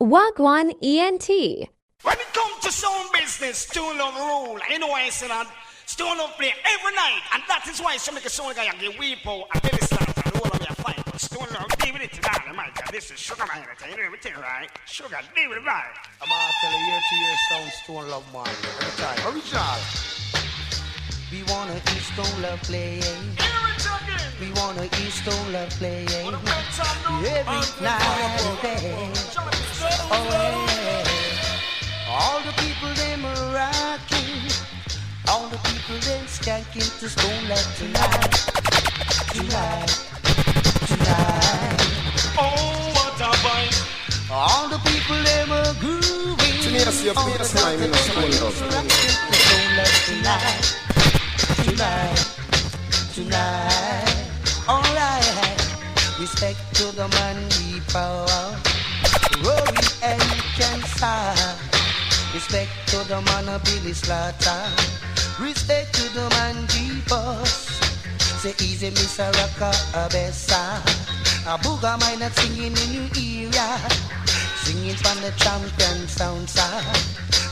Wagwan ENT. When it comes to sound business, Stone Love rule. You know I say that Stone Love play every night, and that is why some make a song guy and get weepo and belly slap and all of your fight. But Stone Love, deal with it tonight, Mike. This is Sugar Man, you know everything, right? Sugar, deal with it, right? I'm gonna tell you year to year sound Stone Love man. Every time. Original. We wanna hear Stone Love play. We wanna hear Stone Love play. Every night and day. Oh yeah. All the people them are rocking. All the people them skanking to Stone Love tonight. Tonight. Oh, what a vibe. All the people them are grooving. All the people them are rocking to Stone Love tonight. Tonight, alright. Respect to the man we power, Rory and Cancer. Respect to the man of Billy Slaughter. Respect to the man G-Boss. Say easy, Mr. Rocka Abessa. A booger might not singing in your area. Singing from the champion sound sound.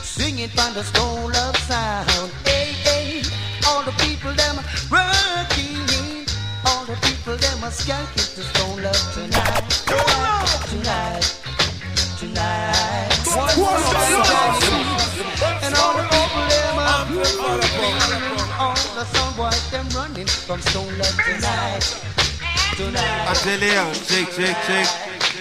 Singing from the Stone Love sound. Hey, hey. All the people them working, all the people them are skanking to Stone Love tonight. Tonight. And all the people them are moving, all the sound boys them running from Stone Love tonight. I tell you, check.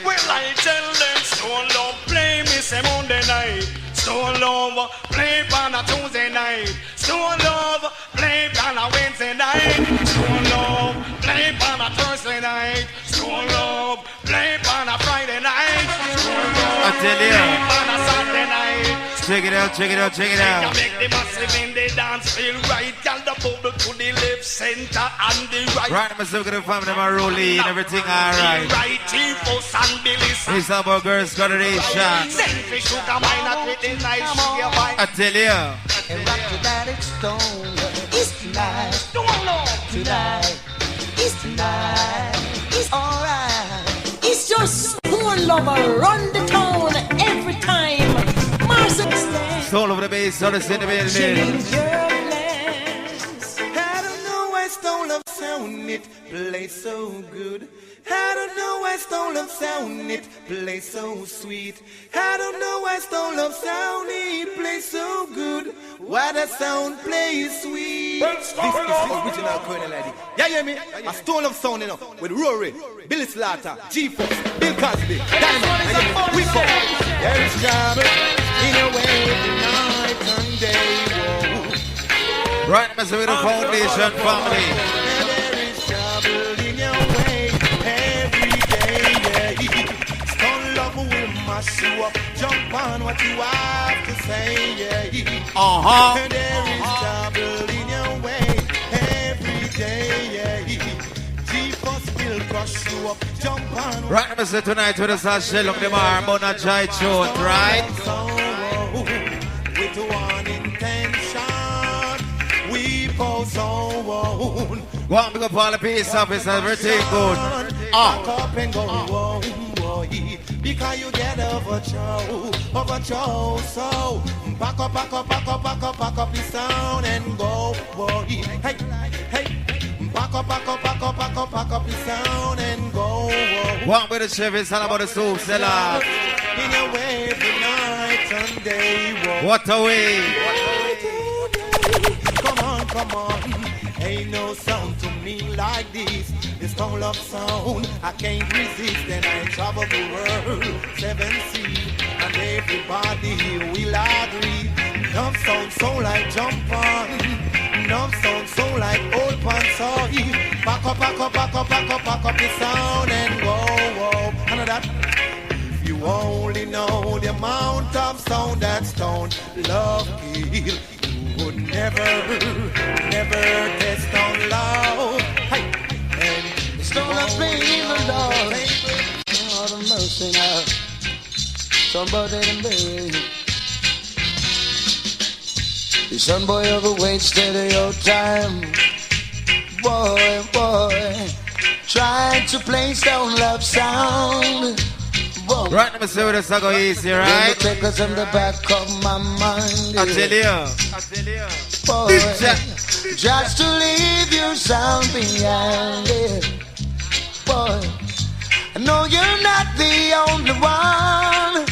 Well, I tell them Stone Love play me say Monday night. Stone Love play on a Tuesday night. Stone Love play on a Wednesday night. Stone Love play on a Thursday night. Stone Love play on a Friday night. Stone Love play on a Saturday night. Check it out. You make the massive in the dance feel right. Girl, the bubble to the left, center and the right. Right, myself gonna family, my rolling, everything alright. Right, Chiefos and Billy's. It's about girls' coronation. Selfish sugar mine at with the nice sugar wine. I tell you. And rock to that it's Stone Love. It's tonight. Stone Love. Tonight. It's tonight. It's alright. It's just Stone Love run the town every time. Stone over the bass, Odyssey in the building. I don't know why Stone Love sound it play so good. I don't know why Stone Love sound it play so sweet. I don't know why Stone Love sound it play so good. Why that sound play sweet. This is the original Colonel Eddie. Yeah, hear me? A Stone Love sound, you know, with Rory, Billy Slaughter, G-Force, Bill Cosby, Diamond, we go. There is trouble in a way every night and day. Whoa. Right, myself with the foundation family. And there is trouble in your way every day. Yeah. Stone Love will mash you up. Jump on what you have to say. Yeah. And there is trouble in your way every day. Yeah. G-Force will crush you up. Jump on. Right, myself tonight with us, Shell of the Mar, Mona Jai Chot, right? With one intention, we pose on. Go on, pick up all the peace office, everything good. Back up and go home, because you get overthrow. So back up the sound and go, hey. Back up the sound and go. Walk with the chef, it's all about the soup seller. In a way every night and day. What a way. Come on. Ain't no sound to me like this. This Stone Love sound, I can't resist. And I travel the world, 7 seas, and everybody will agree. Enough sound so like jump on. Enough sound so like old pants. So back up the sound and go. And that. You only know the amount of sound that Stone Love kill. You would never test Stone Love. Hey. And Stone Love playing the Lord. Lord of mercy now. Somebody to me. The son boy overweight, steady your time. Boy. Trying to play Stone Love sound. Right, let me see what this go easy, right? Take us in the back of my mind. I tell you. Boy, just to leave you sound behind it. Boy, I know you're not the only one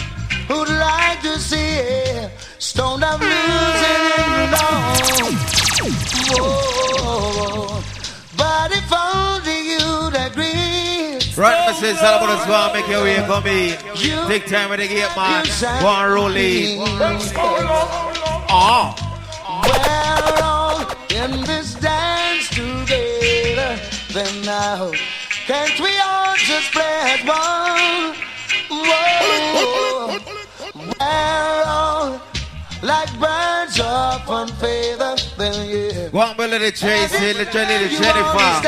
who'd like to see it. Stoned up losing it alone. Whoa, but if only you'd agree. Right, my sister, all about us go and make your way for me. Take time with the gate, man. Go and roll it. Oh. We're all in this dance together. Then now, can't we all just play at one? Whoa. We're all like birds of one feather. Then yeah. Go on, little Tracy, little Jennifer.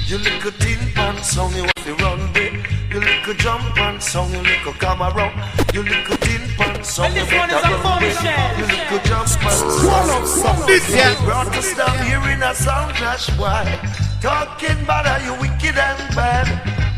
You look a tin pan song, you want to run with. You look a jump pan song, you look a come around. You look a tin pan song, you better run with. You look a jump pan song. This year brought us down here in a sound clash. Why? Talking about how you wicked and bad,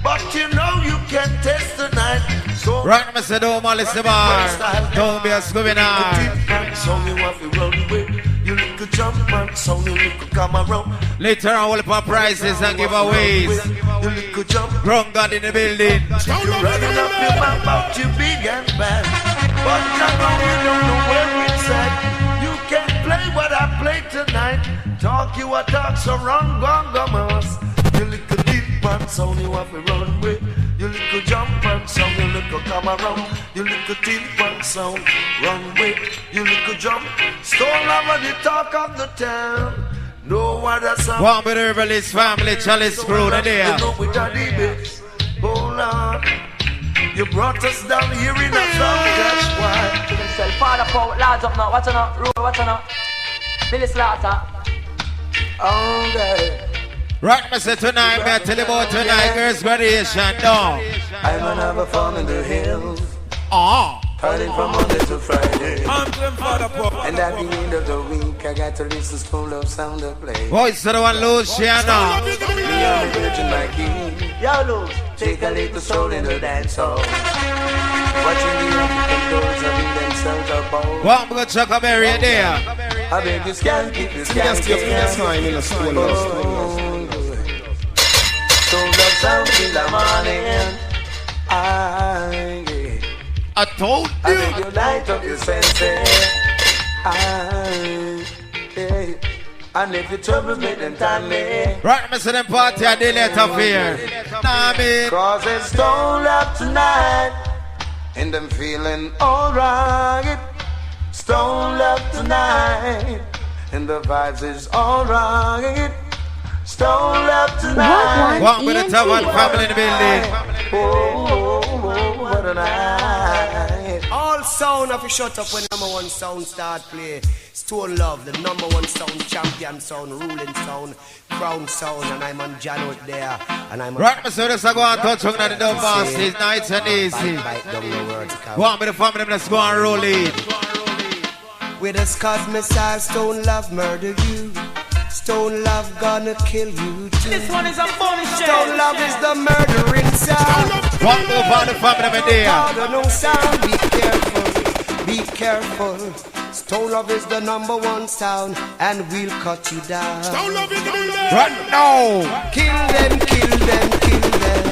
but you know you can test tonight. So right, Mr. Doma, listen, man. Don't be a swimming on. tin pan song, you want to run with. You look a jump pan song, you look a come around. Later on, we'll put prizes and giveaways. You look a jump. Wrong God in the building. You running up your mouth about you big and bad, but now you don't know where it's at. You can't play what I play tonight. Talk you a talk so wrong, go mouse. You look a deep man sound you have to run with. You look a jump and sound you look a come around. You look a deep man sound run with. You look a jump. Stone over the talk of the town. No other sound. One with the Herbalist family, Chalice crew, there. You know we got the bits. Hold on. You brought us down here in a sound, that's why. Father Paul, large up now, watch out, roll, watch out. Billy Slaughter. Okay. Right, Mr. Tonight, me I tell you about tonight, girls' graduation, no. I'm another farm in the hills. Oh. Partying from Monday to Friday. Father Paul. And at the end of the week, I got to listen to full of sound of play. Voice to the one, Luciano. Me and the Virgin, my king. Yo, Lou, take a little stroll in the dance hall. Watching the African girls having themselves a ball. One, we're going to check a area there. I beg you, scan, keep you scan, keep you scan. Stone love sound in the morning. I told you. I beg you, light up your senses. And if you trouble, make them time me. Right, Mr. Them party, I did let up here. Nah, me. Cause it's stone up tonight. And I'm feeling alright. Stone up tonight. And the vibes is alright. Stone up tonight. Walk with the top one family in the building. Oh, what a night. All sound have to shut up when number one sound start play. Stone Love, the number one sound, champion sound, ruling sound, crown sound, and I'm on Jan out there. And I'm on right, Mr. Let's go and touch on the Dubplates. It's nice and easy. Walk with the family, let's go and roll it. With a Scott missile, Stone Love murder you. Stone Love gonna kill you too. This one is a funny shit. Stone Love is the murdering sound. Walk with the family, there. No sound, be careful, be careful. Stone Love is the number one sound, and we'll cut you down. Stone Love in the building. Right now. Kill them, kill them, kill them.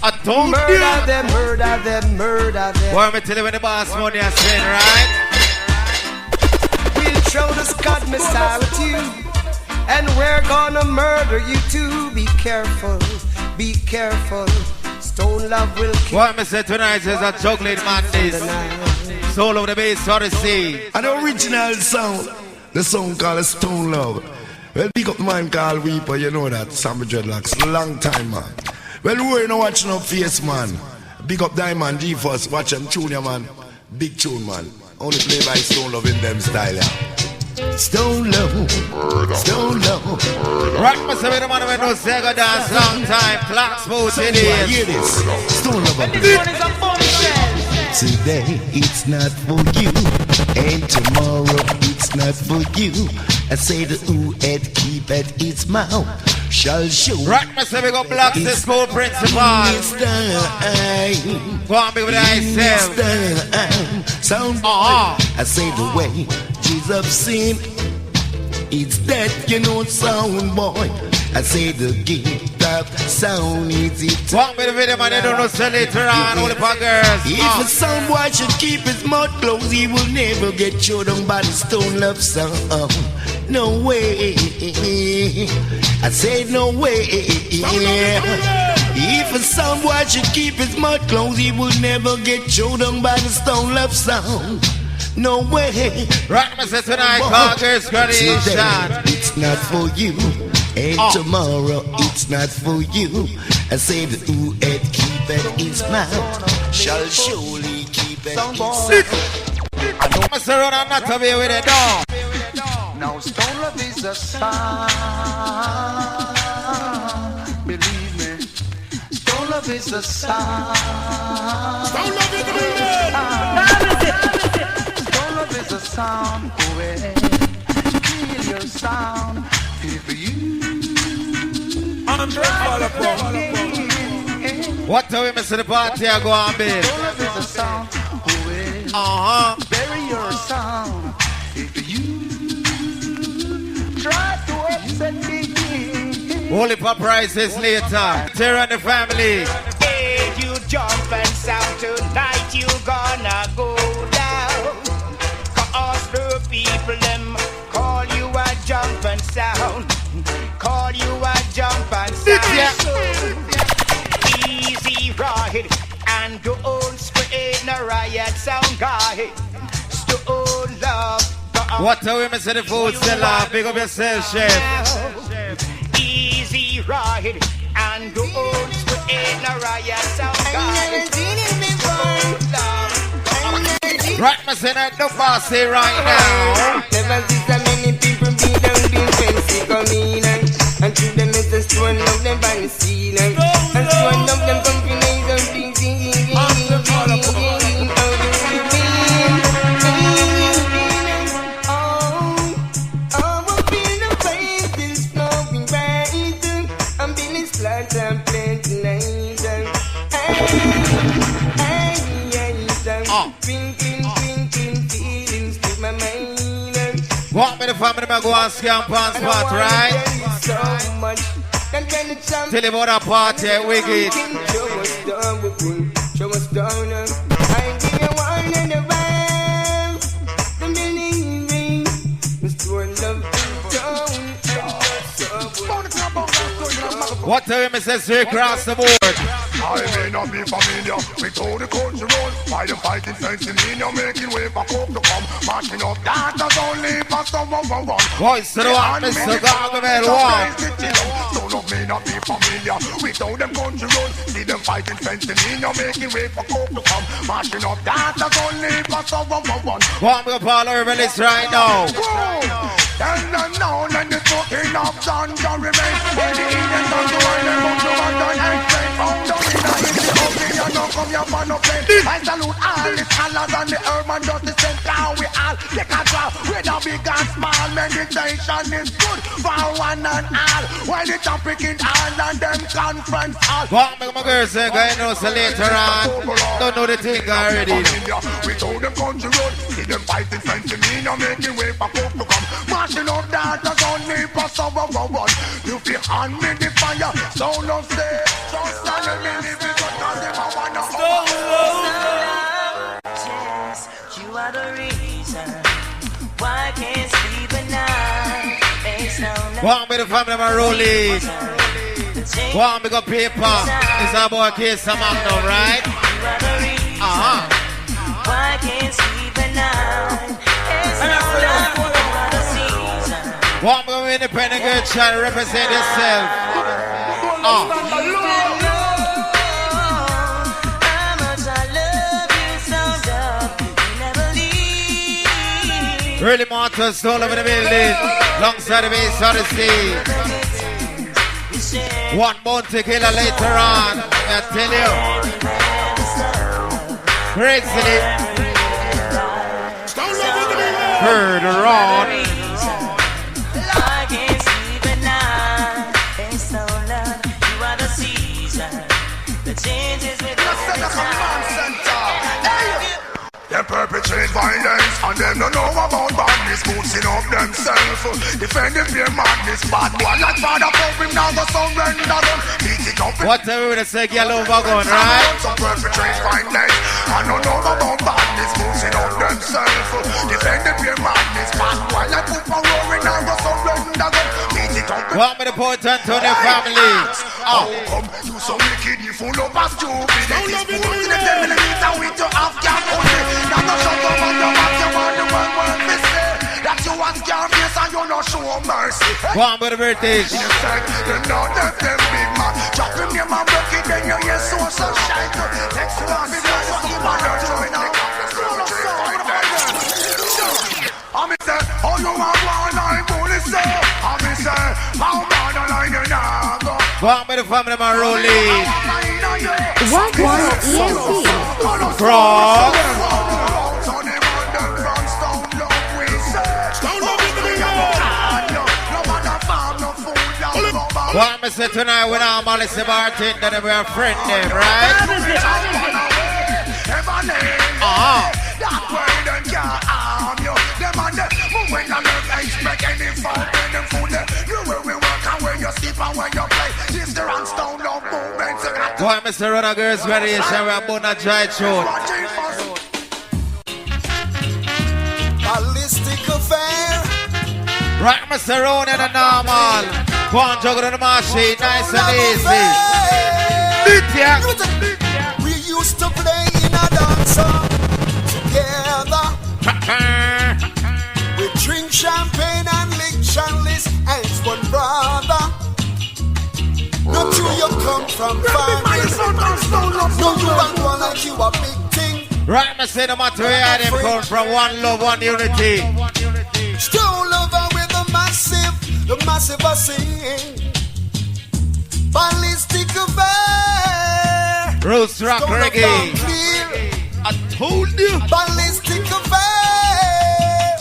I told Murder you. them, murder them, murder them. Boy, me tell you when the boss money has spent, right? We'll throw the Scott missile at you, and we're gonna murder you too. Be careful, be careful. Stone Love will kill. What me say tonight is a juggling madness. Soul of the bass, Odyssey. An original sound. The song called Stone Love. Well, big up the man called Weeper, you know that. Sammy Dreadlocks, long time, man. Well, we ain't watching no face, man. Big up Diamond G-Force, watch them tune, ya, man. Big tune, man. Only play by Stone Love in them style, yeah. Stone Love, Stone Love. Rock must have been the man who knows Sega dance long time. Clocks smooth it is. Hear this. Stone Love. This one is a funny shit. Today it's not for you, and tomorrow it's it's not for you. I say the who had keep at its mouth shall show. Right, Mr. Big up Blacks, the school principal. Go on, big with the sound I say the way Jesus seen. It's that, you know, sound boy. I say the gift of sound is it. Walk with the video, man, they don't know sell it around all the girls. If a sound boy should keep his mouth closed, he will never get chewed on by the stone love sound. No way. I say no way. If a sound boy should keep his mouth closed, he will never get chewed on by the stone love sound. No way. Right, Mr. Tonight, Conquerors Graduation. It's not for you. And tomorrow it's not for you. I say the who had keep at his mouth shall surely keep at his mouth. Mr. Ron, I'm not to be with it, no. Now stone love is a sound. Believe me. Stone love is a sound. Stone love is a sound, go ahead, feel your sound, feel for you. What time we miss the party? I go on, babe. Love is a sound, go ahead, bury your sound, feel for you. Try to upset me. Holy for prices later. Terror and the family. Hey, you jump and sound tonight, you gonna go down. Cause the people them call you a jump and sound. Call you a jump and sound. Easy ride and go on straight in a riot sound guy. Stone love. What time we miss the food seller? Big up yourself, chef. Easy ride and go on straight in a riot sound guy. Right, my son, at the bossy right now. Never see so many people be down the fancy coming and to them it's a stone of them by the ceiling. And stone of them companies of the Walk me the family, I go and scam pants spot, right? Tell you about that party at Wicked. What time we say straight across the board? I may not be familiar with all the country road. Why the fighting fencing in, you're making way for hope to come. Marching up, that's only for someone run. Voice to the one, Mr. Gargamel one. Some of me not be familiar with all them country road. See them fighting fencing in, you're making way for hope to come. Marching up, that's only for someone run. One go Paul Urban is right now. And now, and the talking of Sandra remains. When the Indians don't do it, they won't do it, don't hang straight. Found down in the open, you know, come here for no plane. I salute all the scholars and the urban justice center. We all take a draw with a big and small. Meditation is good for one and all. When the topic in all and them conference all. What make my girls say, I know so later on. Don't know the thing already. We told them country road, see them fighting fencing in, you're making way for hope to come. Marching up that that's only for someone run. You feel hand me the fire, so no stay. So stand and believe it, because they are one of us. You are the reason why I can't sleep at night. One with the family of my rolling. One big up paper. It's about a case of Magnum, right? Why I can't sleep at night. One big up independent girl trying to represent yourself. Really Martha's all over the building. Alongside the base Odyssey. 1 month to kill later on. I tell you. Crazily. heard around. I can't sleep at night. Hey, so love, you are the season. The changes with the time. They perpetrate violence and them don't know about badness, boosting up themselves, defending their madness. Bad boy like Father Pope, him now go surrender them, beat it up. Whatever we say, get over going, right? Some perpetrate violence and don't know about badness, boosting up themselves, defending their madness. Bad boy like Papa roaring now go surrender them, beat it up. Want me to point on to their family? Oh, come, you so wicked, you full of a stupid. It's 40 millimeter with your half-cap only. Now no shut up on your mouth, you want the one me say that you want scare face and you no show mercy. Go on with the British. You said you know that them big man drop him your man broke it, then you hear so shine. Next to us, you see my nurse doing now. I me say, oh you want one like police say. I me say, how bad a line you now go. Go on with the family man rolling. What was EMP? Cross. What I say tonight when I'm on the bartender that we're a friend there, right? That way them can't harm you. Them and them, but when I don't expect any food, when them food there, you will we work and when you sleep and when you play. This the Randstone love movement. Boy, Mr. Runner Girls variation, we're about to dry throat. Ballistic affair. Right, Mr. Rowan and the normal. Go on, juggle the machine, nice and easy. We used to play in a dancer together. We drink champagne and lick chalice as one brother. Not you, you come from families. No, you don't want like you a big thing. Right, Mr. No matter where I come from, one love, one unity. Stone lover with the massive I sing. Ballistic affair. Roots rock reggae. I told you. Ballistic affair.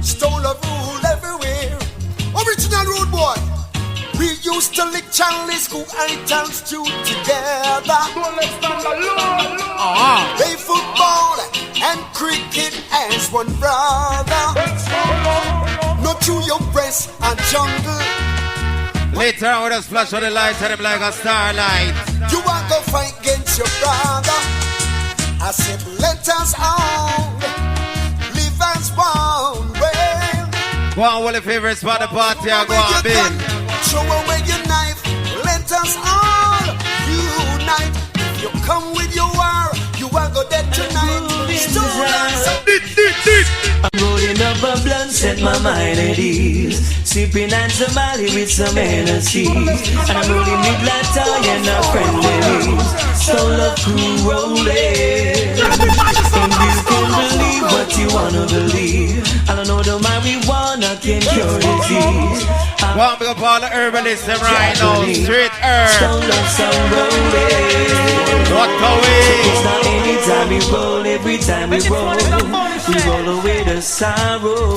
Stone of rule everywhere. Original rude boy. We used to lick chalice, cook items stew together. Play football and cricket as one brother. Not to your breast and jungle. Later on with us flash on the lights and them like a starlight. You want to fight against your brother. I said let us all live as one way. Go on, what the favorite spot the party I go on, Bill. Throw away your knife, let us all unite. If you come with your war, you are go dead tonight. I'm rolling up a blunt, set my mind at ease. Sipping on Somali with some energy. And I'm rolling with Latta and a friendly. So love crew rolling. And you can believe what you wanna believe. I don't know the marijuana can cure disease. Well, we got all the herbalists right now. Straight herb. So love some rolling. What the way? It's not anytime we roll, every time we roll. We roll away the sorrow.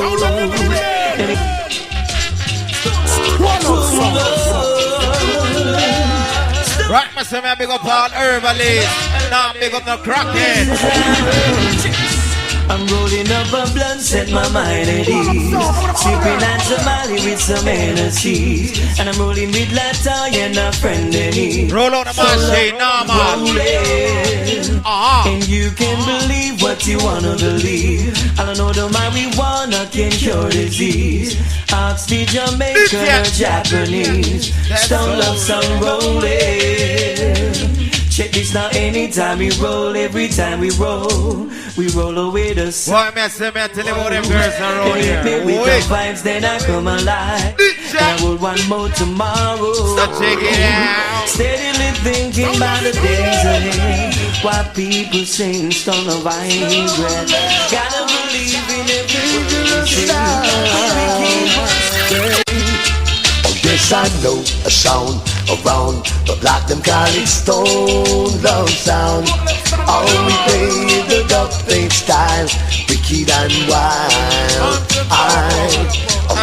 Right, Mr. Man, big up all herbalists. Now big up the crackhead. I'm rolling up a blunt, set my mind at ease. Sipping on Somali with some energy. And I'm rolling with Latta and a friend in need. Roll on the machine, normal. And you can believe what you wanna believe. I don't know the marijuana can cure disease. Ask the Jamaican or Japanese. Stone love some rolling. Check this now, anytime we roll, every time we roll away the sun. Boy, me say me tell you about them girls around here. With the vibes, then I come alive. And I will want more tomorrow. So check it out. Steadily thinking about the days ahead. Why people sing stone of wine bread. Gotta believe in every girl's style. Yes, I know a sound around the block, them call it Stone Love Sound. Oh, we play the Dubplate style, wicked and wild.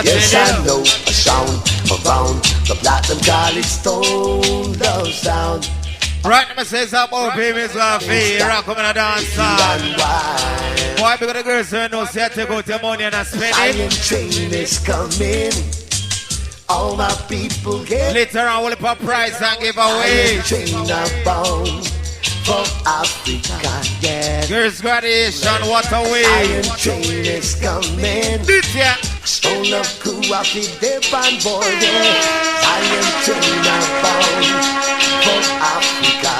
Yes, I know a sound around the block, them call it Stone Love Sound. Right, let me say something about babies who feel rock coming a dance Why? Because the girls who know say take out your money and spend it. Iron train is coming. All my people get later on we'll put price and give away. Iron train are bound from Africa, yeah. Girls graduation, what a way. Iron train is coming. Yeah. Stone Love crew up in their band boy, yeah. Iron train are bound from Africa,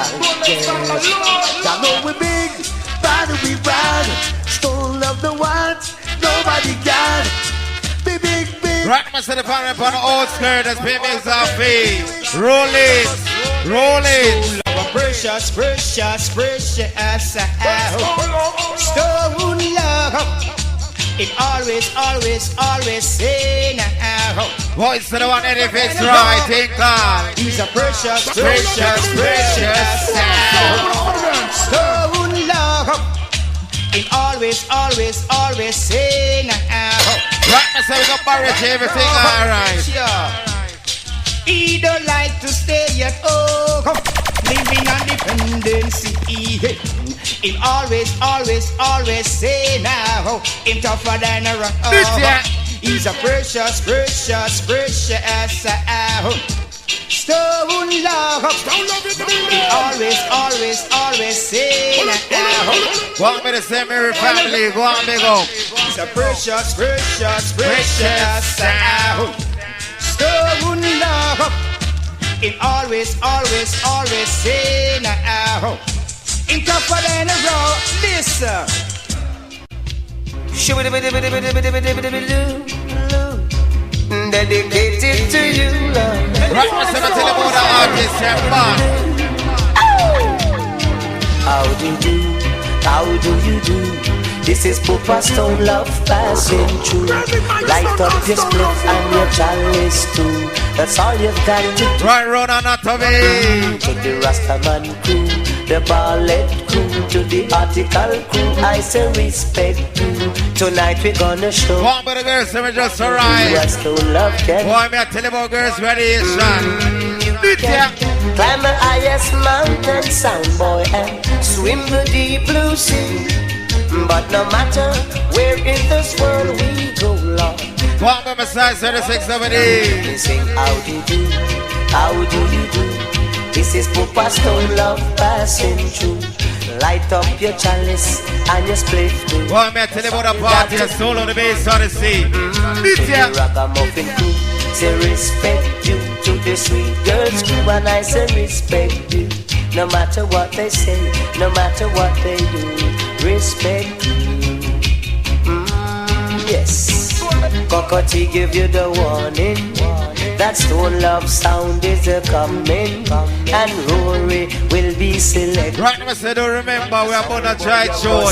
yeah. Y'all know we big, bad we bad. Stone Love the ones, nobody got. Be big, big. Right, I said the family upon the old skirt as babies are fee. Roll it, roll it. Precious, precious, precious. Stone Love. It always, always, always say now. Voice to the one that fits right, think on. He's a precious, precious, precious Stone Love. It always, always, always say now. Right, myself, we got marriage, everything alright. He don't like to stay at home, living on dependency. Him always, always, always say now, him tougher than a rock. He's a precious, precious, precious Stone Love. He always, always, always say now. Want me to say Mary family, go on me go. He's a precious, precious, precious Stone Love. He always, always, always say now. In tougher than a rock, listen. Dedicated to you, love. Right, myself, I tell you about the artist, How do you do? How do you do? This is Papa Stone Love passing through. Light up your split and your chalice too. That's all you've got to do. Right, run Annotto. To the Rastaman crew, the ballet crew, to the article crew, I say respect you. Tonight we're gonna show. One by the girls, let me just arrive. Stone Love can. Boy, me I tell you about girls radiation. Climb the highest mountain, sound boy, and swim the deep blue sea. But no matter where in this world we go, Lord. One by my side, 3670. Sing how do you do? How do you do? This is Papa Stone Love passing through. Light up your chalice and your split too. Boy, me I tell you about a party, a soul on the bass Odyssey. Ragamuffin crew, say respect you to the sweet girls crew, and I say respect you. No matter what they say, no matter what they do, respect you. Yes. Cocotti give you the warning. That Stone Love sound is a coming, and Rory will be selected. Right now, I said, don't remember, we are on a try show.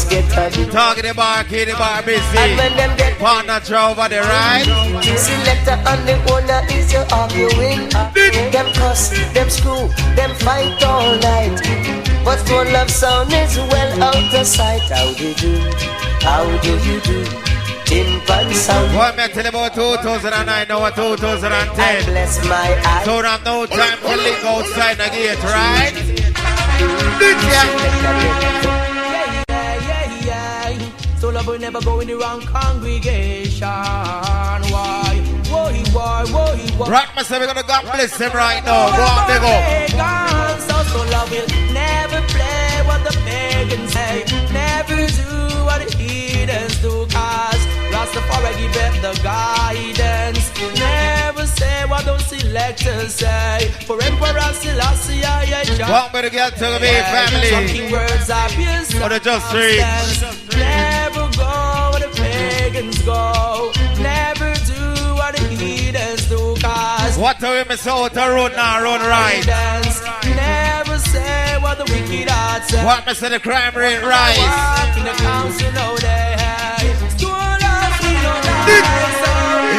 Target the bar, key the bar busy. And when them get partner draw over the right. The selector and the owner is your arguing. Them cuss, them screw, them fight all night. But Stone Love sound is well out of sight. How do you do? How do you do? Timpan sound. What me tell you about 2009 now 2010? I bless my eyes. So I have no time to link outside the gate, right? So love will never go in the wrong congregation. Why? Why? Right, myself, we're gonna God bless him right now. Go on, they go. So love will never play what the pagans say. Never do what the heathens do. Cause Rastafari give them the guidance. Never say what those selectors say. For Emperor Selassie, one better get to the family. Talking words are pierced. For the just reach. Never go where the pagans go. Never do what the heathens do. Cause what do we say out the road now, run right? Never say what the wicked heart say. What me say the crime rate rise? Walk in the council now they high. Stone Love, we don't lie.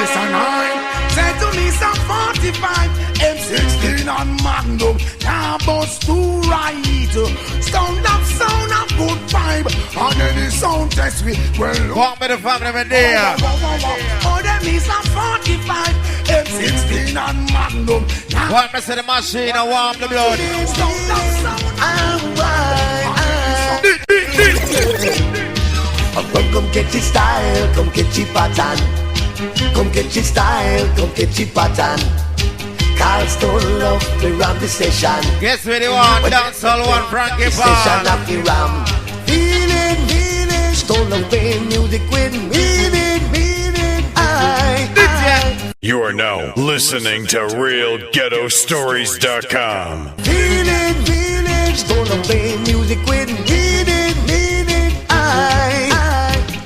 It's a nine. Say to me some 45, M16 and Magnum, now bust too right. Sound of good vibe, and any sound test me well. Walk me the family in there. Oh, them is a 45, M16 and Magnum. Walk me to the machine and warm the blood. Come get your style, come get your pattern. Come get your style, come get your pattern. Carl Stone love the ram the session. Guess where they want? Dancehall one Frankie Session of the ram. Feeling, Stone love playing music with meaning, I. You are now listening to RealGhettoStories.com. Feeling, Stone love playing music with meaning, I.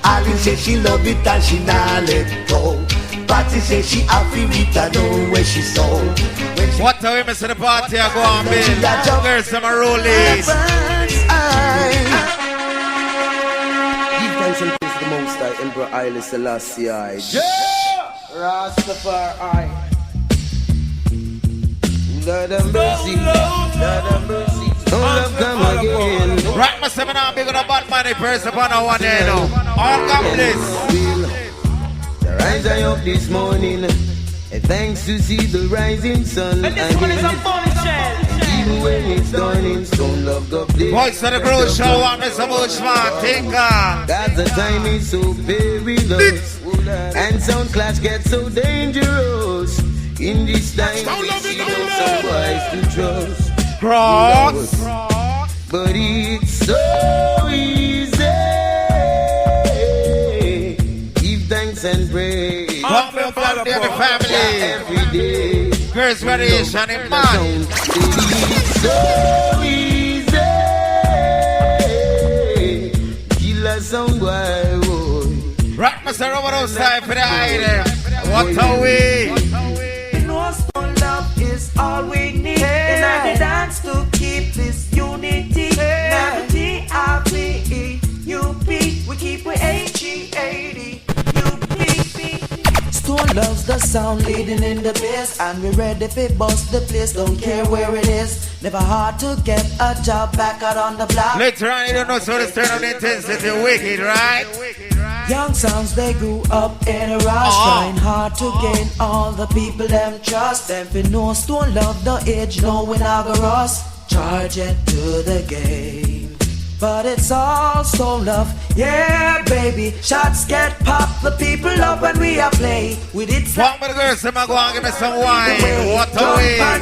Alice say she love it and she not let go. Patty say she happy with I know where she sold. What time we to the party I go on, babe? Girls, I'm a rollies. Give thanks and praise to the Most High, Emperor Haile Selassie. Yeah! Rastafari. Lord have mercy. Lord have mercy. Don't love come again. Right, my seminar, big on a bad money person upon a one day now. All God bless. Rise I up this morning, and thanks to see the rising sun. And this one is a bombshell. Even when it's dawning, Stone love God bless. Voice of the Groove Show, one Mr. Bushman, think God's the time is so perilous, and sound clash gets so dangerous. In this time, we see some wise to trust. Cross. But it's so easy. Thanks and praise. Come me up and the family. Every day. First variation in man. It's so easy. Kill a song boy. Rock Mr. Robert outside for the item. What a way. You know Stone love is all we need. In our dance to keep this unity. Never T-I-P-E-U-P. We keep with H-E-A-D. Stone loves the sound leading in the bass, and we're ready for bust the place. Don't care where it is. Never hard to get a job back out on the block. Later on, you don't know, so the turn on intensity wicked, right? Young sounds, they grew up in a rush, trying hard to gain all the people them trust. Them for no Stone love the age, no we not go rust. Charge it to the game. But it's all Stone love, yeah, baby. Shots get popped, the people love when we are play with it. Walk with the girls, I'm going to give me some wine. What a way. On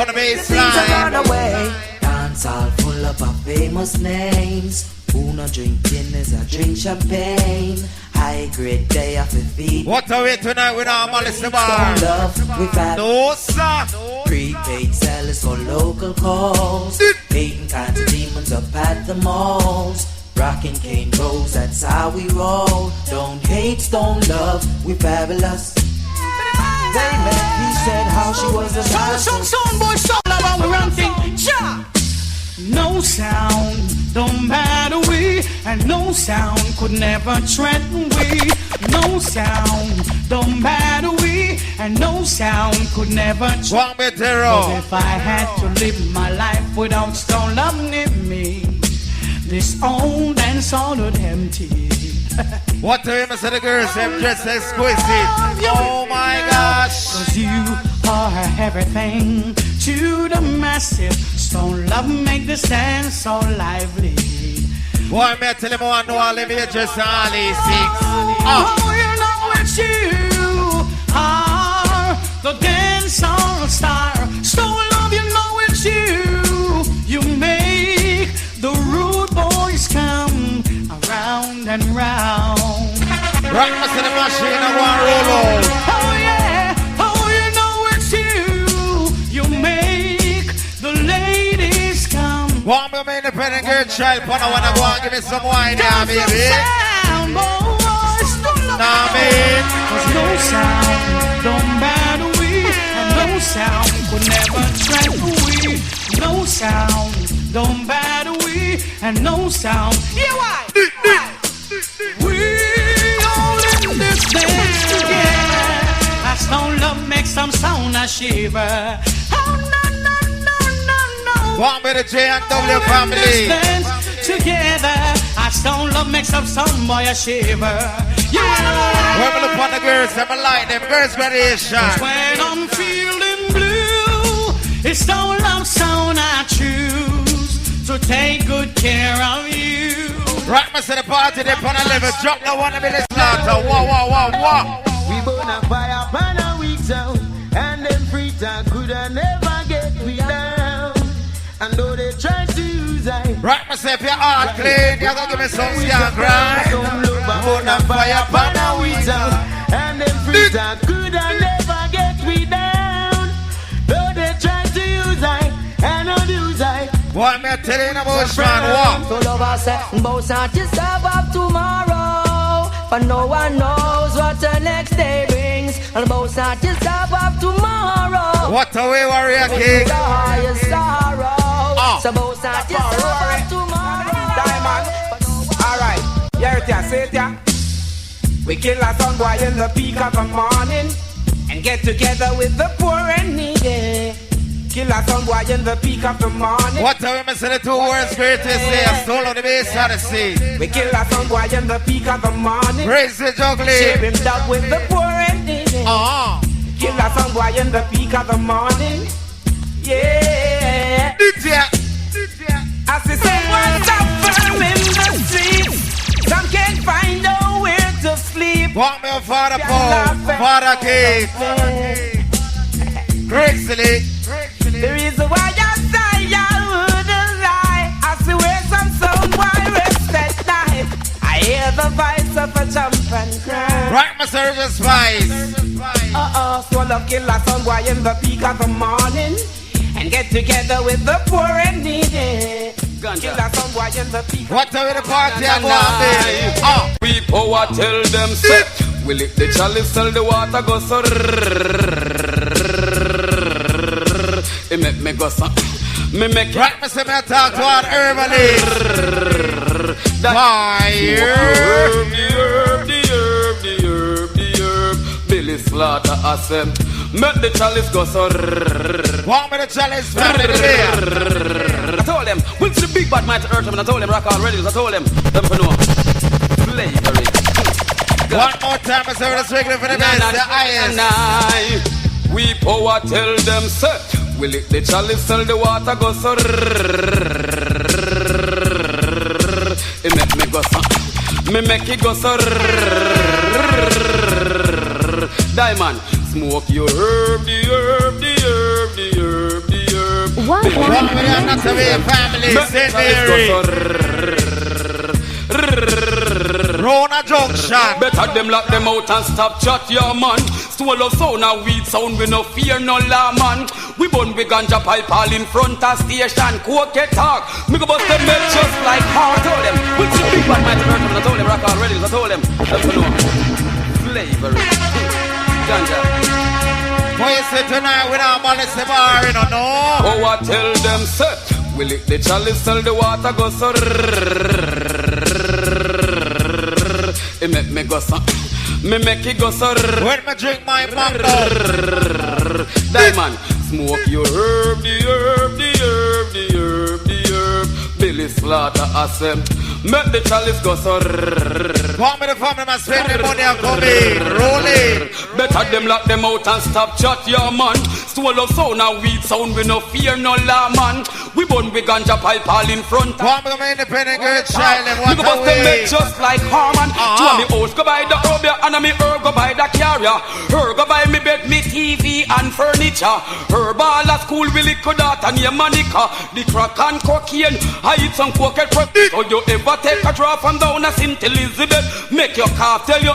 the baseline. Dancehall full of our famous names. Who not drink Guinness or drink champagne. High grade day off the feet. What a way tonight with our Melissa Bar. We've had no, sir. Prepaid sellers for local calls. Hating kinds of demons up at the malls. Rockin' cane rolls, that's how we roll. Don't hate, Stone love, we fabulous. They met, he said how she was a Son boy, sound love, we run thing. No sound, don't matter we, and no sound could never threaten we. No sound, don't matter we, and no sound could never threaten me. But if I had to live my life without Stone love near me, this old and solid empty. What the famous of the girls, them dressed exquisite. Oh my gosh. 'Cause you are everything to the massive. Stone love make the stand so lively. Boy, me tell him I know all of you just all these things. Oh, you know it's you are the dancehall star. Stone love, you know it's you. You make the rude boys come around and round. Rock us in the machine and one roll on. Oh yeah, oh you know it's you. You make the ladies come. Want me an independent girl child, but I wanna go and give me some wine now, baby. Nah, man. 'Cause no sound, don't matter we, and no sound could never threaten we. No sound, don't matter we, and no sound. Yeah, why? We all in this dance together. I Stone love makes some a shiver. Oh no no no no no. One with the J and W family. Together, our stone love makes up some boy a shiver. Yeah. We're gonna look on the girls, them like them girls variation. When I'm feeling blue, it's stone love sound I choose to take good care of you. Right, me say the party they on a level. Drop the one to be the slaughter. Whoa, whoa, whoa, whoa. We burn a fire upon a weak sound, and them free talk could never get me down. And though they try to use I, right, myself, your heart clean. You're gonna give me some scan grind. Burn a fire upon a weak sound, and them free talk could never get me down. Though they try to use I, and abuse I. What me telling you about man? What? So lovers say, both not yourself up tomorrow, but no one knows what the next day brings. And both not yourself up tomorrow. What a way, warrior king. Sorrow. So both not yourself up tomorrow. Diamond. Alright, hear it ya, say it ya. We kill a son boy in the peak of the morning and get together with the poor and needy. Kill a son boy in the peak of the morning. What a way, me say the two words greatest say. I stole on the base Odyssey. We kill a son boy in the peak of the morning. Praise the juggling. Share him dog with the poor and needy. Kill a son boy in the peak of the morning. Yeah. As they say, what's up from in the streets? Some can't find nowhere to sleep. Want me a Father Paul, Father Keith, Gracely. The reason why I say I wouldn't lie, I see where some sound boy rest at night. I hear the voice of a jump and cry. Right, my Sergeant Spice. Swallow kill a son boy in the peak of the morning and get together with the poor and needy. Kill a son boy in the peak. What are the party I go on? We power tell them set. We lick the chalice till the water goes so. It make me go so. Me make it. Right, me say me talk to one herbally. The Billy Slaughter as them. Make the chalice go so. Want me the chalice family there? I told them, which the big bad mighty earth, and I told them rock already. I told them for no slavery. One more time, I say it's regular for the best, the highest. We power tell them set. We lick the chalice till the water go so. It make me go so. Me make it go so. Diamond, smoke your herb, the herb, the herb, the herb, the herb. What? Not to be a family, St. Mary. Rona Junction. Better them lock them out and stop chat, yeah man. Swallow sound and weed sound, we no fear no law man. We burn big ganja pipe all in front of station. Coke talk, me go bust them milk just like how I told them. Which the big bad mighty earth, I told them rock already, I told them. That's for no slavery. Ganja. What you say tonight with our money, the bar, you don't know? Oh, I tell them set. We lick the chalice till the water go so. It make me go so. Me make it go so. When me drink my mango. Diamond, smoke your herb, the herb, the herb, the herb, the herb. Billy Slaughter as them. Make the chalice go so. Want me the family man spend the money and come in, rolling. Better them lock them out and stop chat, yeah man. Swallow sound and weed sound, we no fear no law man. We burn big ganja pipe all in front. Want me the independent girl child and what a way. We make just like Harman. Two of me house go buy the herb and me herb go buy the carrier. Her go buy me bed, me TV and furniture. Her ball at school will lick daughter near Monica. The crack and cocaine, I eat some cocaine prep. So you ever take a draw from down a St. Elizabeth? Make your calf tell you,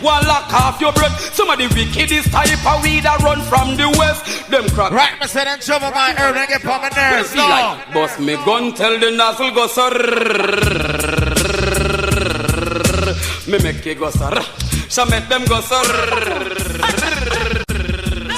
one lock off your breath. Some of the wickedest type of weed that run from the west. Them crack. Right, me say them trouble my herb and get on my nerves. No. Like, boss me gun tell the nozzle go sir. Me make it go sir. So make them go sir.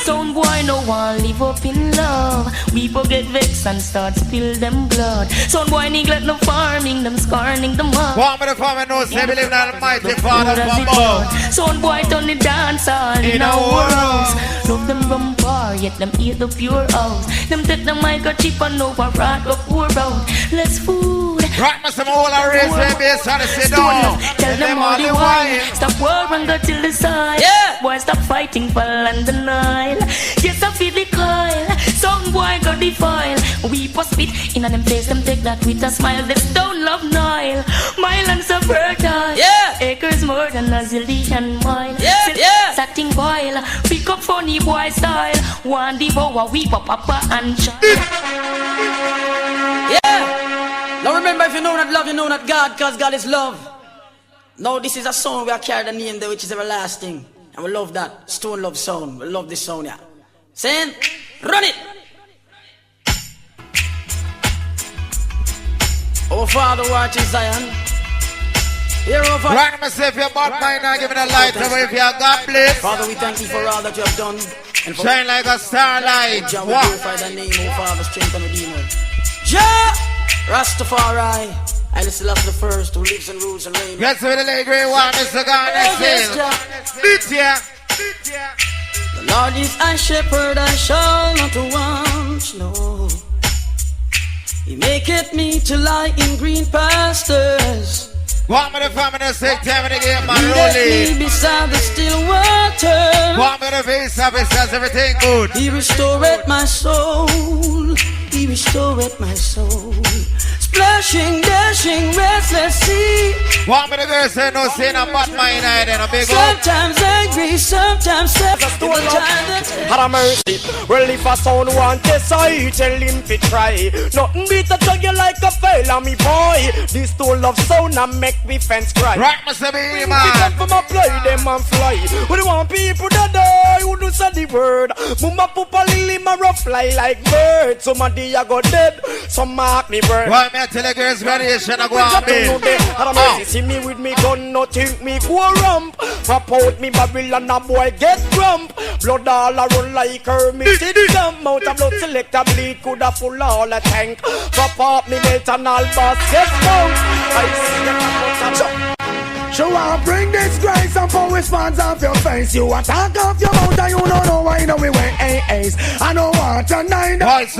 Sound boy no one live up in love. People get vexed and start spill them blood. Some boy neglect the farming, them scorning the mud. One of the farmers knows they believe in Almighty Father from above. Some boy turn the dance all in our house. Love them rum bar, yet them eat the pure house. Them take the microchip and over rat go pour out. Less food. Right, Mr. Mola, raise their bass and sit down. Tell them all the while. Stop war and go till the side. Yeah. Boy, stop fighting for land and Nile. Yes, I feel the coil. Some boy got the file. We post spit in a them face, them take that with a smile. They don't love Nile. My land's so fertile. Yeah. Acres more than a zillion mile. Yeah. Yeah. Satin coil. Pick up funny boy style. One devour, we papa and child. Yeah. Now remember, if you know not love, you know not God, because God is love. Now this is a song we are carrying the name there, which is everlasting. And we love that. Stone love sound. We love this sound, yeah. Saying, run it! Our Father who art in Zion. Hear our Father. Right myself, your bad mind, now give me the light away if you are God bless. Father, we thank you for all that you have done. And shine like a starlight. Jah, we glorify the name, O Father, strength and redeemer. Jah! Rastafari, I listen to the first who lives and rules and reigns. Yes, with the late great one, Mr. Garnet. The Lord is our shepherd, I shall not want, no. He maketh me to lie in green pastures. One minute, 5 minutes, take time in the game, man. Roll it. Beside the still water. 1 minute, face up, it says everything good. He restored my soul. He restored my soul. Splashing, dashing, restless sea. 1 minute, girl, say no sin, I'm bad mind, I then a big up. Sometimes angry, sometimes sad. Had a mercy. Well, if a son want this, I tell him to try. Nothing beat a tug you like a fella, me boy. This two love sound and make me fence cry. Right, Mr. B, man. Pick up from a play, them and fly. We don't want people that die, who do say the word. Mama pupa lily, ma rough fly like bird. Somebody I go dead, some mark me bird. Why me tell the girls variation I go on me. See me with me gun, no think me go rump. Pop out me Babylon, a boy get grump. Blood all around like Hermit. It dump out a blood selector bleed, coulda full all a tank. Pop up me melt and all basket down. I see them So I bring this grace and pour response off your face. You attack off your mouth and you don't know why we went AAs. I don't want to nine the face.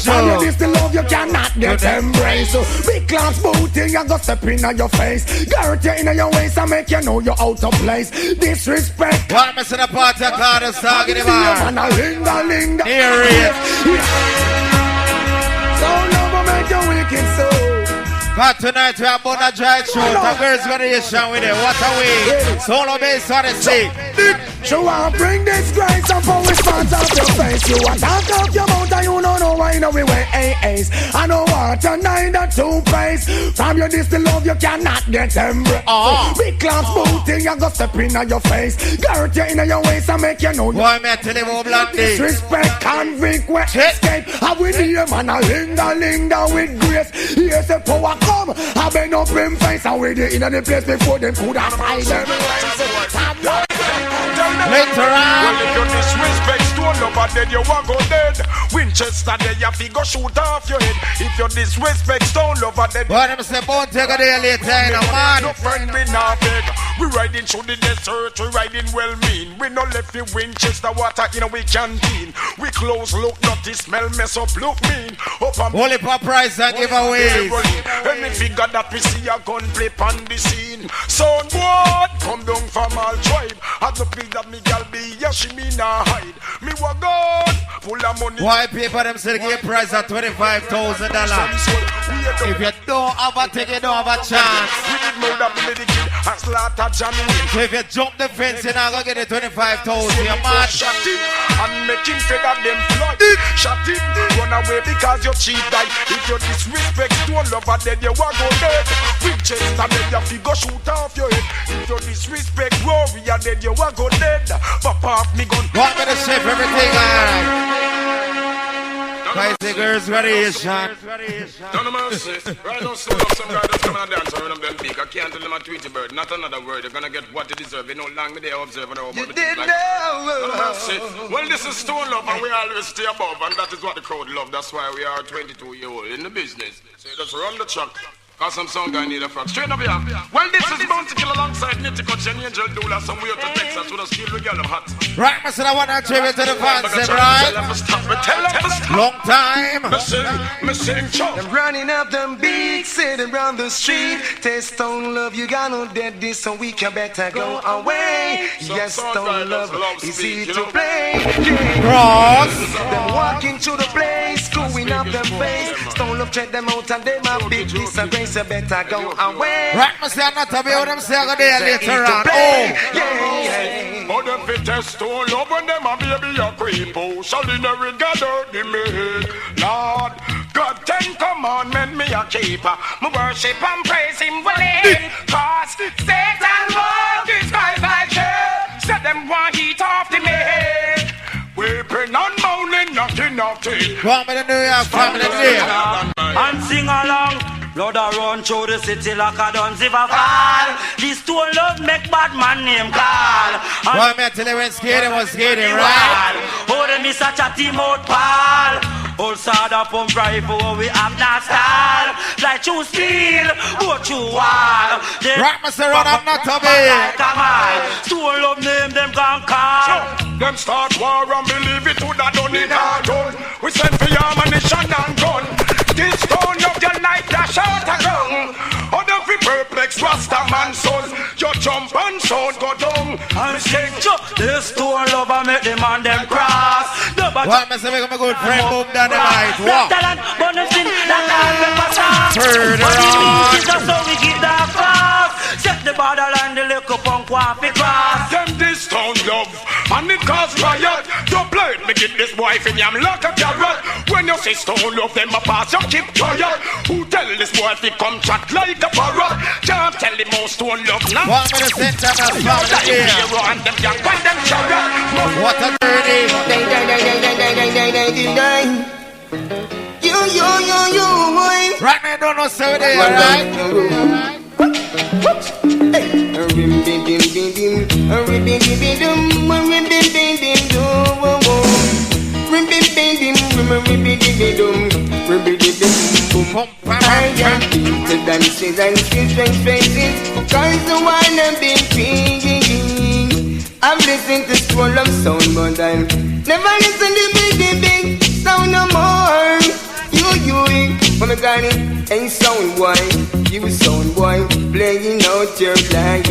And you this the love you cannot get embraced. So big class booty, you go step in your face. Girl, you in your waist and make you know you're out of place. Disrespect. What me say the party card is talking about? Linda. Here it. So love will make you wicked so. But tonight we have Bona Dry Show. The girls variation with it. What a way. Solo bass Odyssey. So I bring this grace and pour response off your face. You attack off your mouth and you don't know why we went AAs. I don't want to nine the two-face. From your this the love you cannot get embraced. Big class booty, you go step in your face. Girl, you in your waist and make you know you. Boy, me tell him how bloody. Disrespect, convict, we escape. I will be a man, a linger with grace. Here's the power come. I been up in face and with you in the place before them could have fight them. Later on. Well, if you disrespect stone over dead, you walk go dead. Winchester there, you figure shoot off your head. If you disrespect stone over dead. But I'm saying, won't take a day later in a man. No friend we not beg. We riding through the desert, we riding well mean. We no left the Winchester water in a we canteen. We close look dirty, smell mess up, look mean. Up and only pop price and giveaways. Any figure that we see a gun play on the scene. Son boy, come down from all tribe. At the place that me gal be, yeah, she me nah hide. Me wa gone, full of money. Why people them still give price at $25,000? If you don't have a ticket, you don't have a chance. We did murder Billy the Kid and slaughter John Wayne. So if you jump the fence, you're not gonna get the $25,000. You're mad. Shot him and make him feather them flood. Shot him, run away because you cheat die. If you disrespect stone lover, then you wa go dead. Winchester, then you figure shoot off your head. If you disrespect warrior, then you wa go dead. Pop off me gun. Want me to ship everything alright? Crazy girls variation. Don't mercy. Right now, still up some guy that's coming and dance around them then big. I can't tell them a Tweety bird. Not another word. They're gonna get what they deserve. You know, long me they observe and You about did like. know. Don't mercy. Well, this is Stone Love and we always stay above. And that is what the crowd love. That's why we are 22-year-old in the business. So just run the truck. Cause some song guy need a front. Straight up here. Well, this is Bounty Kill alongside Nitty Coach and Angel Dula. Some way to Texas with a steel regal hot. Right, Mr. I want to tribute to the fans, right? Long time. Me sing chop. I'm running up them big city around the street. Taste Stone Love, you got no dead this, so we can better go away. Yes, Stone Love, easy to play. Cross. Them walking to the place, screwing up them face. Stone Love check them out and they my big disgrace. You better go away. Right, Mr. Annotto, be what I'm saying there later on. Oh, them fit test Stone Love when them a baby a creep. Oh, shall in a regard the maid. Lord, God 10 commandment me a keeper. Me worship and praise him well. Cause Satan walk his guys like hell. Set them one heat off the maid. Weeping and moaning, knocking off teeth. Come in the New York family there. And sing along. Blood a run through the city like a done ziva fall. This Stone Love make bad man name call. Why me tell you when skating was skating, right? Oh, them is such a team out pal. All side up on rifle, we have not style. Like you steal, what you want. Right, Mr. Run, I'm not to be. Come on, Stone Love name them gon' call. Them start war and believe it would have done it all done. We send for your ammunition and gun. This Stone Love your life dash out a gun. Other fi perplex Rasta man son. You jump and sound go down. And sing this Stone Love I make them on them cross. What Mr. Make my good friend boom down the light. What? Further on. Just so we get that cross. Set the borderline, the little punk want fi cross. Them this Stone Love and it cause riot. Dubplates me get this wife in yam like a carrot. When you say Stone Love them a pass you keep quiet. Who tell this boy fi come chat like a parrot? Can't tell him how Stone Love now. What me the center of the family here? And them young and them chariot. What a dirty. You. Right now, don't know so there, right? I am to dances and strange faces. Cause the one I've been singing. I'm listening to Stone Love sound, but I'll never listen to big sound no more. You, when I got it, ain't sound boy. You sound boy, playing out your life.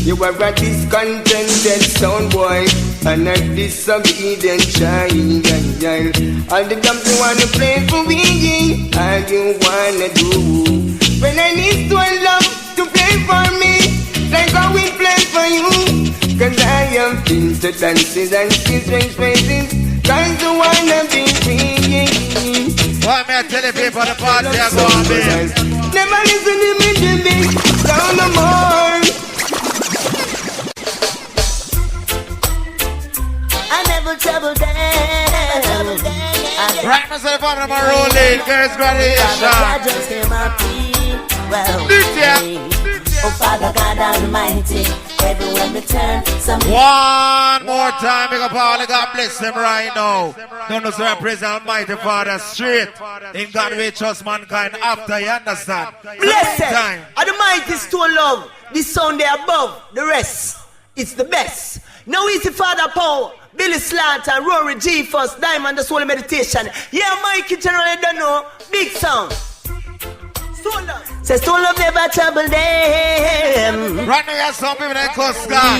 You are a discontented sound boy, and a disobedient child. All the dumps you wanna play for me, all you wanna do. When I need Stone Love to play for me, like how we play for you. Cause I am into dances and strange faces. Cause the one I've been singing. Why me I tell the people the party are going to never listen to me, Jimmy. Down no more. I never trouble them. Right myself on my rolling. Girls graduation. I just came up here. Well, oh, Father God Almighty, everywhere we turn, one more time, big up all, God bless them right now. Don't know so I praise Almighty Father straight. In God we trust mankind after, you understand? Blessed are the mighty Stone Love, the sound there above, the rest, it's the best. Now it's the Father Paul, Billy Slaughter, Rory G First, Diamond, the Soul Meditation. Yeah, Mikey General, I don't know, big sound. Say Stone Love never trouble them. Right now you have some people that cuss God.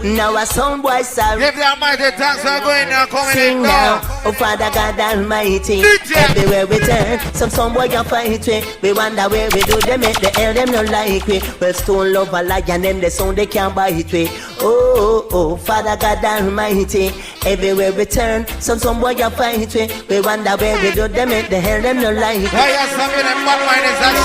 Now a sound boy sorry. If the Almighty thanks are going now, coming in now. Oh Father God Almighty, everywhere we turn, some boy can fight we. We wonder where we do them, make the hell them not like we. Well Stone Love a lion, them the sound they can't bite we. Oh, Father God Almighty, everywhere we turn, some boy can fight we. We wonder where we do them, make the hell them not like we. Why are some of them bad mind is that shit?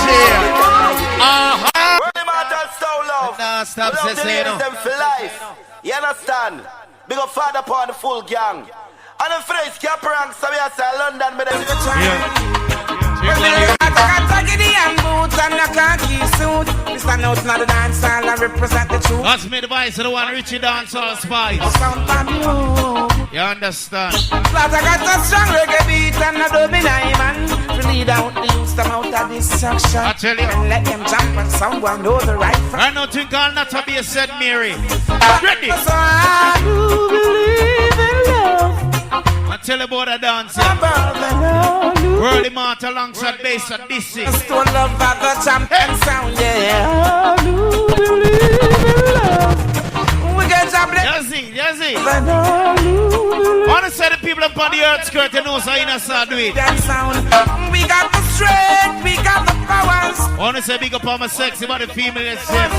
World Immortal Stone Love. Nah, stop saying them for life. You understand? Big up Father upon the full gang. And the phrase cap rank, so we are say London, but then and boots and a khaki suit. Mr. Notes not the dancehall and represent the truth. That's me the voice of the one Richie Dancehall Spice. You understand? Plus I got a strong reggae beat and a dubby man to lead out the youth them out of destruction. I tell you. And let them jump and someone know the right from. I know think I'll not be a said Mary. Ready? So I do believe in love. I tell you about a dancer. World Immortal alongside bass at Odyssey. Stone love by the champion sound, yeah. I do believe in love. We get juggling. Yes, I want to say the people up on the earth skirt and know so you know how to do it. That sound. We got the strength, we got the powers. I want to say big up on my sexy body female itself.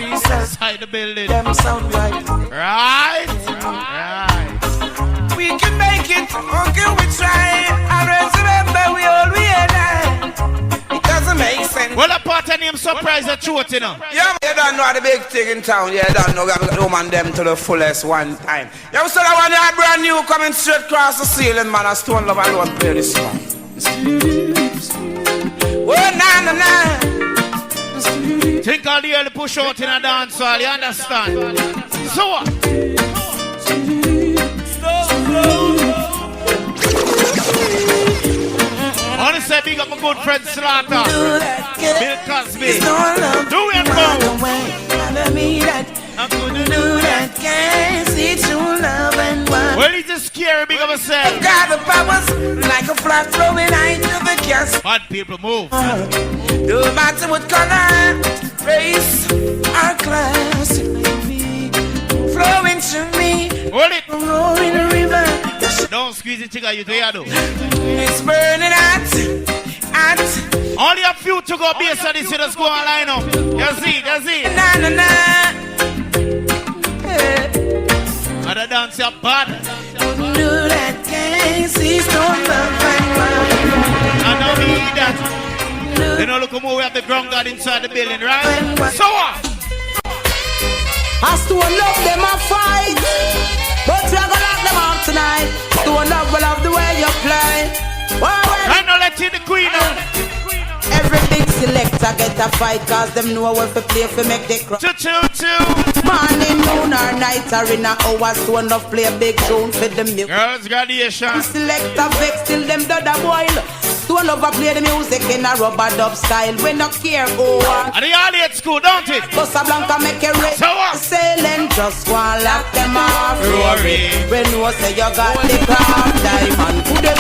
Inside the building. Them sound right. Right. We can make it, okay, we try. Always remember we all we and it doesn't make sense. Well, a part of name surprise the truth, you know. Yeah, you don't know the big thing in town. You don't know we have got woman them to the fullest one time. You so that one you brand new coming straight across the ceiling, man. A Stone Love alone play this one. Oh, na. Think all the early push out in a dance hall, you understand? So what? I want to say big up my good friend Slaughter, Bill Cosby. Do it, bro. I'm gonna do that, can't see true love and one. Well, he's just scary, big up yourself. Got the powers like a flag flowing out of the gas. Bad people move. No matter what color, race, or class, flowing to me. Hold it. Rolling the river. Don't squeeze it, chica, you do ya do. It's burning hot. Only a few to go based on this, you just go and line up. You see. Na. And the dance are bad. Do that, can't see Stone Love and I know we need that. You know, look more we have the ground guard inside the building, right? So what? I Stone Love them a fight, but we are gonna lock them up tonight. Stone Love will love the way you play. I know let's see the queen on. Every big selector get a fight, cause them know what to play for make they cry. Morning, noon or night or in a hour, Stone Love play a big tune for the music. Girls graduation. Selector vex till them do the boil. Stone Love play the music in a rubber dub style. We no care who are. And they all at school, don't it? Bossa Blanca make a race. So what? Sailing just one lock them off. Rory. When you say you got the craft diamond, could you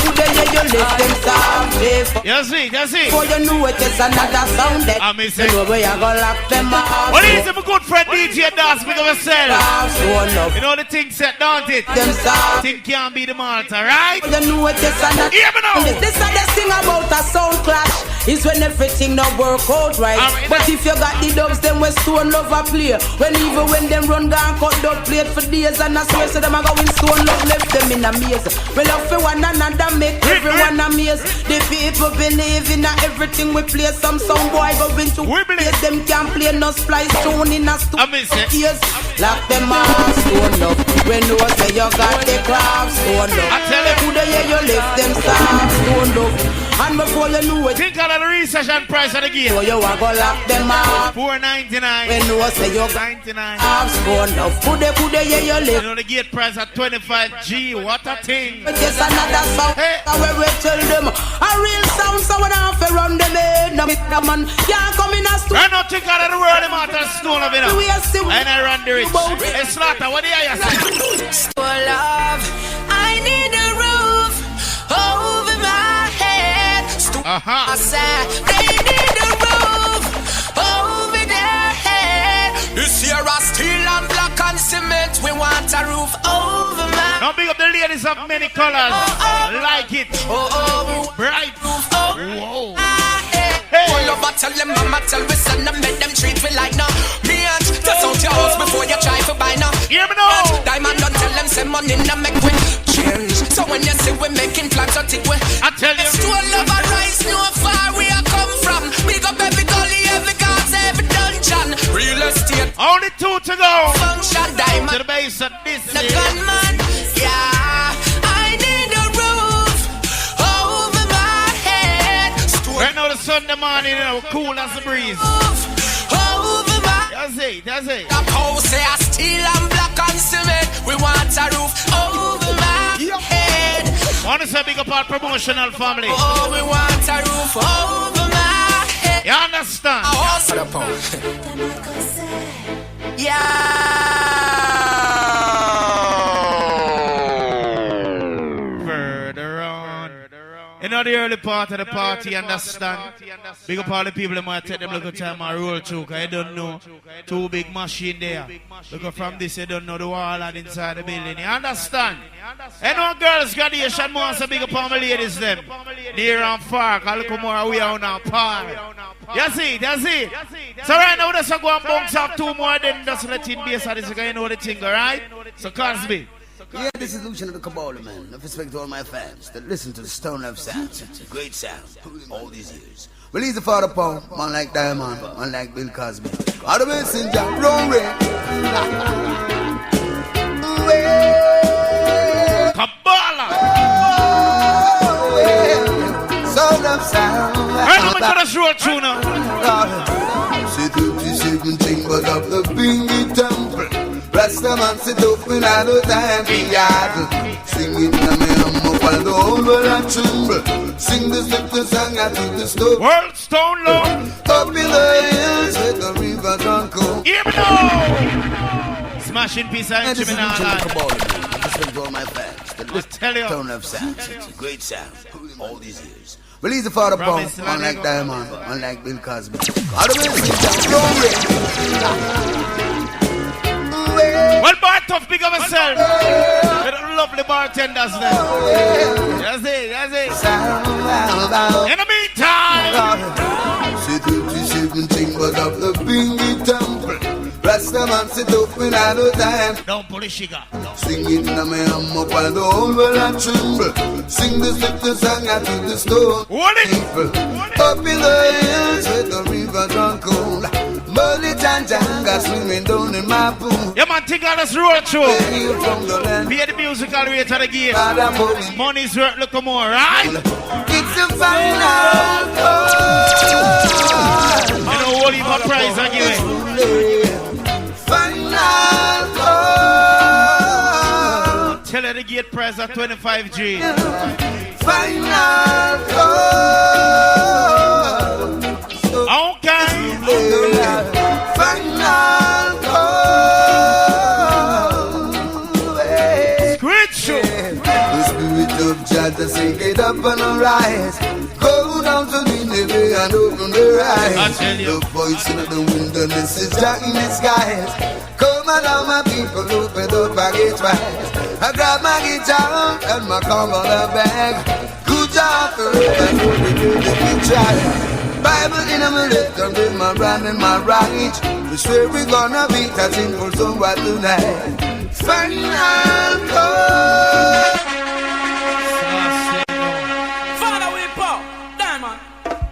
lift them soft. You see. Before you know it, it's another sound that I miss it. You know where you gonna lock them off. What is it, my good friend DJ Dance, because of yourself? You know the thing set, don't it? Them soft. Thing can't be the Malta, right? You know it, it's another. Hear me now. This is the thing about a sound clash. Is when everything don't work out right. But if you got the dubs, then when Stone Love a play. Even when them run down, cut dub plate for days. And I swear so them a go in Stone Love left them in a maze. We love for one another, make everyone amazed. The people believe in everything we play. Some boy go into place. Them can't play no splice tune in a Stone Love. Lock them off, Stone Love. When you say you got the craft, Stone Love. I tell you, who the year you lift them soft, Stone Love. And before you know it, think of the research and price of the game. So you are gonna lock them up. $4.99. When you say you $99. Stone Love. Put the yeah you live. You know the gate price at $25G. What a thing. But just another sound. Where we tell them a real sound. So when I have to run them in, no man can't come in a store. I don't think out of the world Immortal Stone Love, you know. And I run the rich. Hey Slaughter, what do you say? Stone Love, I need a roof over my head. I said they need a roof over their head. This year I steel and black and cement. We want a roof over my. Now big up the ladies of many colors. Like it. Bright. Whoa. All over tell them mama tell we son and make them treat we like no. Me and just out your house before you try to buy no. Hear me now. Diamond don't tell them say money no make we change. So when you see we making plans to take we, I tell you. Stone Love a rise no far we are come from. Big up every gully, every cars, every dungeon. Real estate. Only 2 to go. Function diamond. To the base of this. The gunman. Yeah. I need Sunday morning, you know, cool as the breeze. That's it, that's it. The house say I steel and black and cement. We want a roof over my head. Want to say big up our promotional family. Oh, we want a roof over my head. You understand? Further on. You know the early part of the party, understand? Big up all the people that might take them look at time and roll through, because you don't know. Two big machine there. Look at from this, you don't know the wall and inside the building. You understand? You know girls graduation more, so big up all my ladies them. Near and far, because look more we are on our par. You see, that's it. So right now, let's go and bounce up two more, then just let it be so this, because you know the thing, alright? So Cosby. Yeah, this is Lucian of the Kabbalah, man. No respect to all my fans that listen to the Stone Love sound. It's a great sound all these years. Well, he's the father Paul, man like Diamond, man like Bill Cosby. All the messenger, wrong way. Kabbalah! Stone Love sound. Right now, we're going to show a tuna. See 37 chambers of the Bingy Temple. Rasta man sit up in all the time we idle. Singing the man while the whole world tremble. Sing the simple song out to the stove. World Stone Love. Up in the hills where the river don't go. Here we go. Smashing piece of instrument all I night. to all my fans. The tell you. Stone Love sound. It's a great sound all these years. Well, he's the father Paul, unlike Diamond, unlike Bill Cosby. All the Well, bar tough, big of myself. With the lovely bartenders there. That's it, that's it. In the meantime, see 37 chambers of the Bingy Temple. Rasta man sit up in all the time. Don't pull the sugar. Singing the man up while the whole world tremble. Sing the simple song out to the stone. People up in the hills where the river run cold. Bullet and Janga swimming down in my pool. Yeah, man, think of this road show. Be the musical rate of the game. Money's worth look more, right? It's a final call. You know what you prize I give it. Final call. Tell her the gate price at 25G. Final call. Okay. Final call. Scripture. The spirit of Jah say get up and arise. Go down to Nineveh and open their eyes. The voice in the wilderness is Jah in disguise. Come along my people, open up and get wise. I grab my guitar and my Congo bag. Good job for it, I know they do the big try. Bible in my left and in my right and my right. We swear we're gonna beat that simple somewhere tonight. Final call. Father Whipper, Diamond,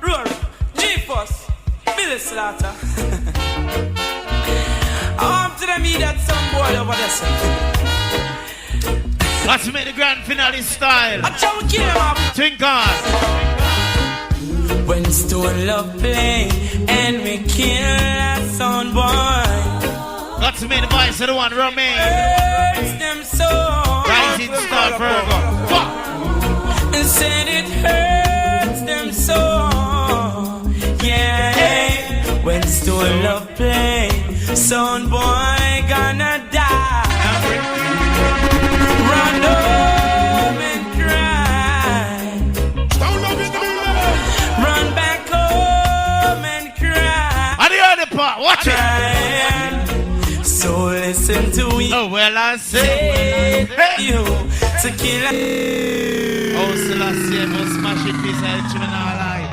Rory, G-Force, Billy Slaughter. I'm to the media some boy over there. Let's make the grand finale style. I try to kill him up. Think on. When Stone Love play and we kill that sound boy. Let's make the voice of the one Romain. Hurts them so. Rising star forever. And said it hurts them so. Yeah. When Stone Love play, sound boy gonna die. Run home and cry. Run back home and cry. And the other part, watch it. So listen to me. Oh, well, I say you to kill. Oh, Selassie, no smashing piece of instrument all life.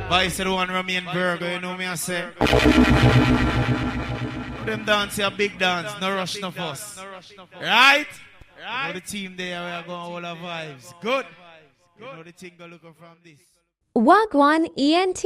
Vice of the one Romain Burger, you know me, I say. Them dance a big dance, no rush, no fuss. Right? You know the team there, we are going all our vibes. Good. You know the thing go looking from this. Wagwan ENT.